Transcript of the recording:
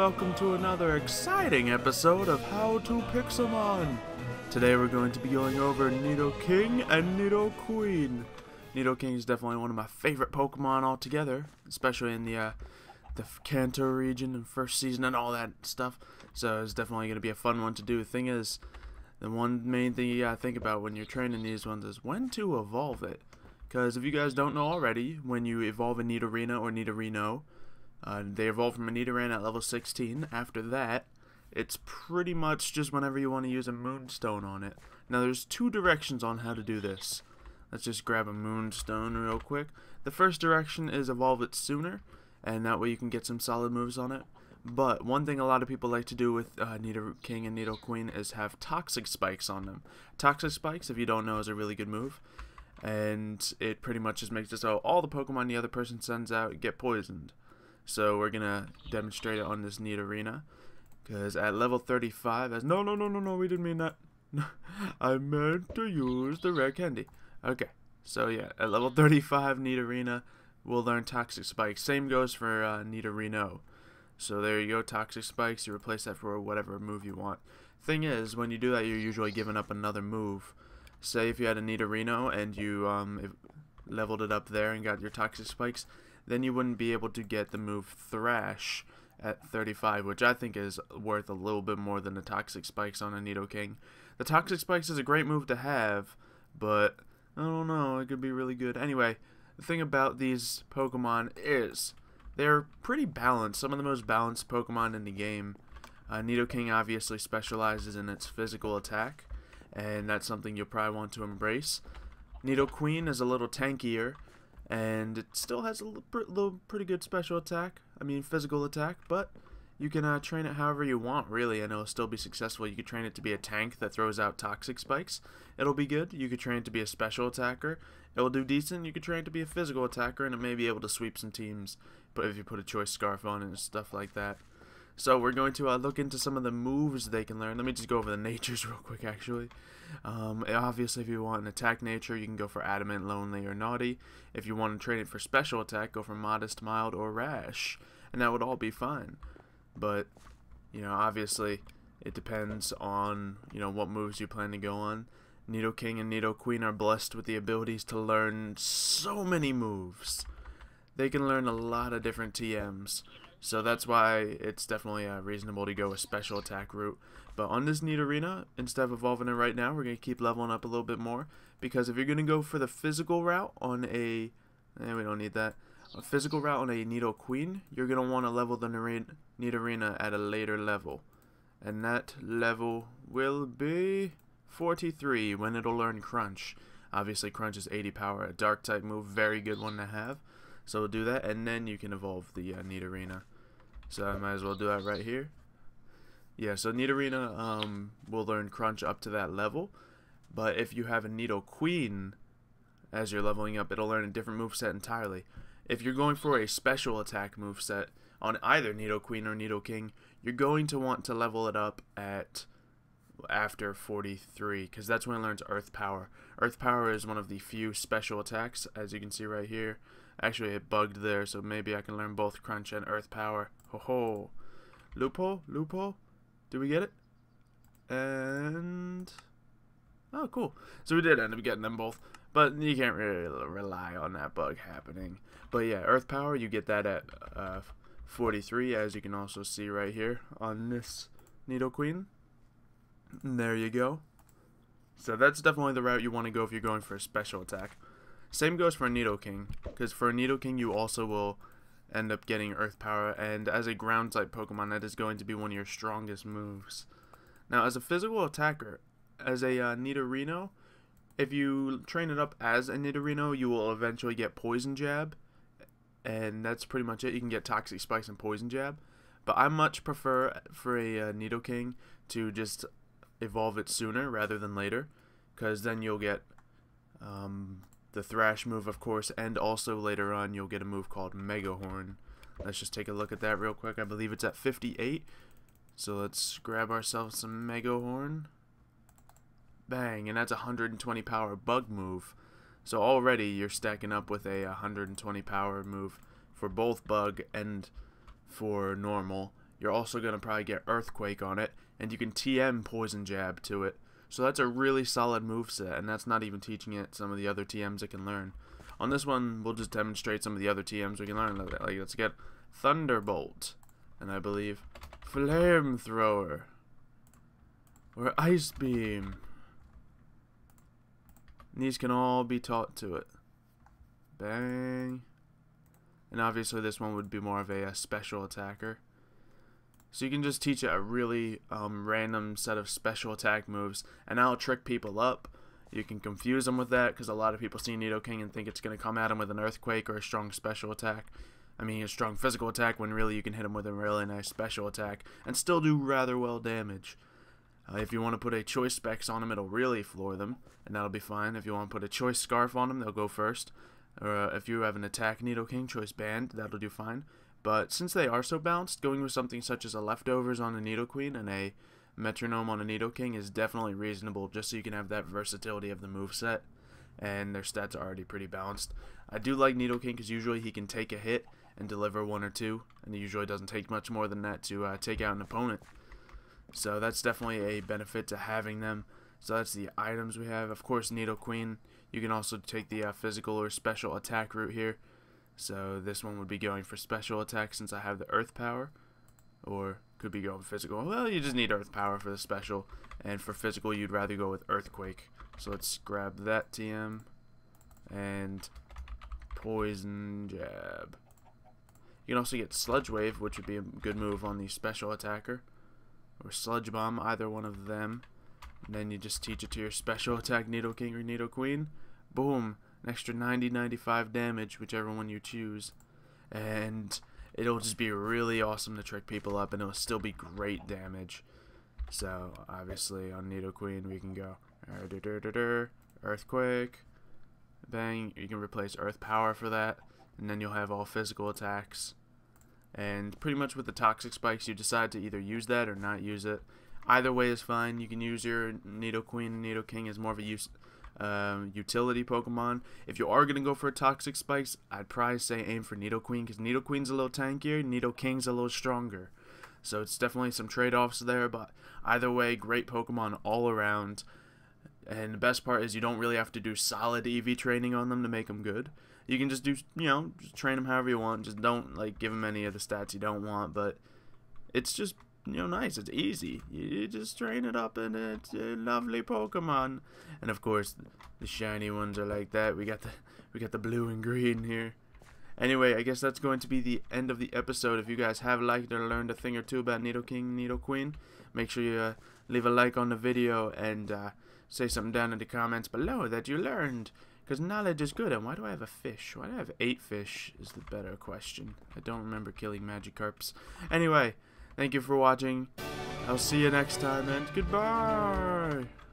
welcome to another exciting episode of How to Pixelmon. Today we're going to be going over Nidoking and Nidoqueen. Nidoking is definitely one of my favorite Pokemon altogether, especially in the Kanto region and first season and all that stuff. So it's definitely going to be a fun one to do. The thing is, the one main thing you gotta think about when you're training these ones is when to evolve it. Because if you guys don't know already, when you evolve a Nidorina or Nidorino, they evolve from a Nidoran at level 16. After that, it's pretty much just whenever you want to use a Moonstone on it. Now there's two directions on how to do this. Let's just grab a Moonstone real quick. The first direction is evolve it sooner, and that way you can get some solid moves on it. But one thing a lot of people like to do with Nidoking and Nidoqueen is have Toxic Spikes on them. Toxic Spikes, if you don't know, is a really good move. And it pretty much just makes it so all the Pokemon the other person sends out get poisoned. So we're going to demonstrate it on this Nidorina. Because at level 35, no, we didn't mean that. I meant to use the rare candy. Okay, so yeah, at level 35 Nidorina, we'll learn Toxic Spikes. Same goes for Nidorino. So there you go, Toxic Spikes, you replace that for whatever move you want. Thing is, when you do that, you're usually giving up another move. Say if you had a Nidorino and you leveled it up there and got your Toxic Spikes, then you wouldn't be able to get the move Thrash at 35, which I think is worth a little bit more than the Toxic Spikes on a Nidoking. The Toxic Spikes is a great move to have, but I don't know, it could be really good. Anyway, the thing about these Pokemon is they're pretty balanced, some of the most balanced Pokemon in the game. Nidoking obviously specializes in its physical attack, and that's something you'll probably want to embrace. Nidoqueen is a little tankier, and it still has a little pretty good special attack, physical attack, but you can train it however you want, really, and it'll still be successful. You could train it to be a tank that throws out Toxic Spikes. It'll be good. You could train it to be a special attacker. It'll do decent. You could train it to be a physical attacker, and it may be able to sweep some teams, but if you put a choice scarf on it and stuff like that. So we're going to look into some of the moves they can learn. Let me just go over the natures real quick, actually. Obviously, if you want an attack nature, you can go for Adamant, Lonely, or Naughty. If you want to train it for special attack, go for Modest, Mild, or Rash. And that would all be fine. But, obviously, it depends on, what moves you plan to go on. Nidoking and Nidoqueen are blessed with the abilities to learn so many moves. They can learn a lot of different TMs. So that's why it's definitely reasonable to go a special attack route. But on this Nidorina, instead of evolving it right now, we're going to keep leveling up a little bit more. Because if you're going to go for the physical route on we don't need that. A physical route on a Nidoqueen, you're going to want to level the Nidorina at a later level. And that level will be 43 when it'll learn Crunch. Obviously Crunch is 80 power, a dark type move, very good one to have. So we'll do that, and then you can evolve the Nidorina. So I might as well do that right here. Yeah, so Nidorina will learn Crunch up to that level. But if you have a Nidoqueen as you're leveling up, it'll learn a different moveset entirely. If you're going for a special attack moveset on either Nidoqueen or Nidoking, you're going to want to level it up at after 43, because that's when it learns Earth Power. Earth Power is one of the few special attacks, as you can see right here. Actually, it bugged there, so maybe I can learn both Crunch and Earth Power. Ho ho! Loophole? Loophole? Did we get it? And oh, cool. So we did end up getting them both, but you can't really rely on that bug happening. But yeah, Earth Power, you get that at 43, as you can also see right here on this Nidoqueen. And there you go. So that's definitely the route you want to go if you're going for a special attack. Same goes for Nidoking, because for Nidoking you also will end up getting Earth Power, and as a ground type Pokemon, that is going to be one of your strongest moves. Now, as a physical attacker, as a Nidorino, if you train it up as a Nidorino, you will eventually get Poison Jab, and that's pretty much it. You can get Toxic Spikes and Poison Jab, but I much prefer for a Nidoking to just evolve it sooner rather than later, because then you'll get the Thrash move, of course, and also later on you'll get a move called Mega Horn. Let's just take a look at that real quick. I believe it's at 58. So let's grab ourselves some Mega Horn. Bang, and that's a 120 power bug move. So already you're stacking up with a 120 power move for both bug and for normal. you're also going to probably get Earthquake on it, and you can TM Poison Jab to it. So that's a really solid moveset, and that's not even teaching it some of the other TMs it can learn. On this one, we'll just demonstrate some of the other TMs we can learn. Like, let's get Thunderbolt, and I believe Flamethrower, or Ice Beam. And these can all be taught to it. Bang. And obviously this one would be more of a special attacker. So you can just teach it a really random set of special attack moves, and that'll trick people up. You can confuse them with that, because a lot of people see Nidoking and think it's going to come at them with an Earthquake or a strong special attack. I mean, a strong physical attack, when really you can hit them with a really nice special attack and still do rather well damage. If you want to put a Choice Specs on them, it'll really floor them, and that'll be fine. If you want to put a Choice Scarf on them, they'll go first. Or if you have an Attack Nidoking Choice Band, that'll do fine. But since they are so balanced, going with something such as a Leftovers on a Nidoqueen and a Metronome on a Nidoking is definitely reasonable, just so you can have that versatility of the moveset, and their stats are already pretty balanced. I do like Nidoking because usually he can take a hit and deliver 1 or 2, and it usually doesn't take much more than that to take out an opponent. So that's definitely a benefit to having them. So that's the items we have. Of course, Nidoqueen, you can also take the physical or special attack route here. So this one would be going for special attack since I have the Earth Power, or could be going physical. Well, you just need Earth Power for the special, and for physical you'd rather go with Earthquake. So let's grab that TM and Poison Jab. You can also get Sludge Wave, which would be a good move on the special attacker, or Sludge Bomb, either one of them. And then you just teach it to your special attack Nidoking or Nidoqueen. Boom, an extra 90-95 damage, whichever one you choose. And it'll just be really awesome to trick people up, and it'll still be great damage. So obviously on Nidoqueen we can go Earthquake, bang. You can replace Earth Power for that, and then you'll have all physical attacks. And pretty much with the Toxic Spikes, you decide to either use that or not use it. Either way is fine. You can use your Nidoqueen and Nidoking as more of a utility Pokemon. If you are going to go for Toxic Spikes, I'd probably say aim for Nidoqueen, because Nidoqueen's a little tankier, Nidoking's a little stronger. So it's definitely some trade-offs there, but either way, great Pokemon all around. And the best part is you don't really have to do solid EV training on them to make them good. You can just do, just train them however you want. Just don't, give them any of the stats you don't want, but it's just, nice. It's easy. You just train it up, and it's a lovely Pokemon. And of course, the shiny ones are like that. We got the blue and green here. Anyway, I guess that's going to be the end of the episode. If you guys have liked or learned a thing or two about Nidoking, Nidoqueen, make sure you leave a like on the video and say something down in the comments below that you learned. Because knowledge is good. And why do I have a fish? Why do I have 8 fish is the better question. I don't remember killing Magikarps. Anyway, thank you for watching. I'll see you next time, and goodbye!